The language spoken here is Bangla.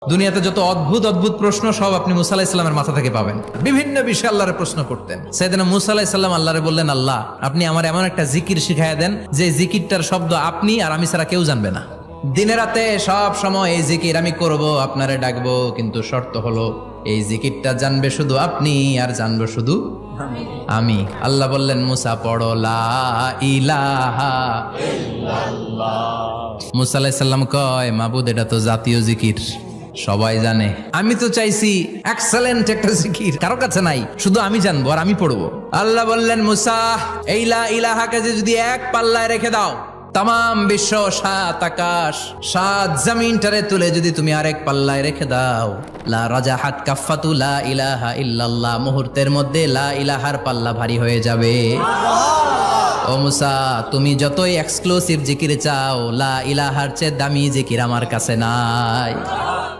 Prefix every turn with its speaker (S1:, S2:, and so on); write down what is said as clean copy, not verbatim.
S1: দুনিয়াতে যত অদ্ভুত অদ্ভুত প্রশ্ন সব আপনি মুসা আলাহিস সাল্লামের মাথা থেকে পাবেন। বিভিন্ন বিষয়ে আল্লাহরে প্রশ্ন করতেন। সাইয়েদনা মুসা আলাহিস সাল্লাম আল্লাহরে বললেন, আল্লাহ আপনি আমার এমন একটা জিকির শিখাইয়া দেন যে জিকিরটার শব্দ আপনি আর আমি ছাড়া কেউ জানবে না। দিনে রাতে সব সময় এই জিকির আমি করব, আপনারে ডাকবো, কিন্তু শর্ত হলো এই জিকিরটা জানবে শুধু আপনি আর জানবো শুধু আমি। আল্লাহ বললেন, মুসা পড়ো লা ইলাহা ইল্লাল্লাহ। মুসা আলাইহিস সালাম কয়, মাবুদ এটা তো জাতীয় জিকির, সবাই জানে। আমি তো চাইছি এক্সেলেন্ট একটা জিকির, কারো কাছে নাই, শুধু আমি জানবো আর আমি পড়বো। আল্লাহ বললেন, মুসা এই লা ইলাহাকে যদি এক পাল্লায় রেখে দাও, তাম বিশ্ব, 7 আকাশ 7 জমিনটারে তুলে যদি তুমি আরেক পাল্লায় রেখে দাও, লা রাজাহাত কাফাতু লা ইলাহা ইল্লাল্লাহ, মুহূর্তের মধ্যে লা ইলাহার পাল্লা ভারী হয়ে যাবে। ও মুসা, তুমি যতই এক্সক্লুসিভ জিকির চাও, লা ইলাহার চেয়ে দামি জিকির আমার কাছে নাই।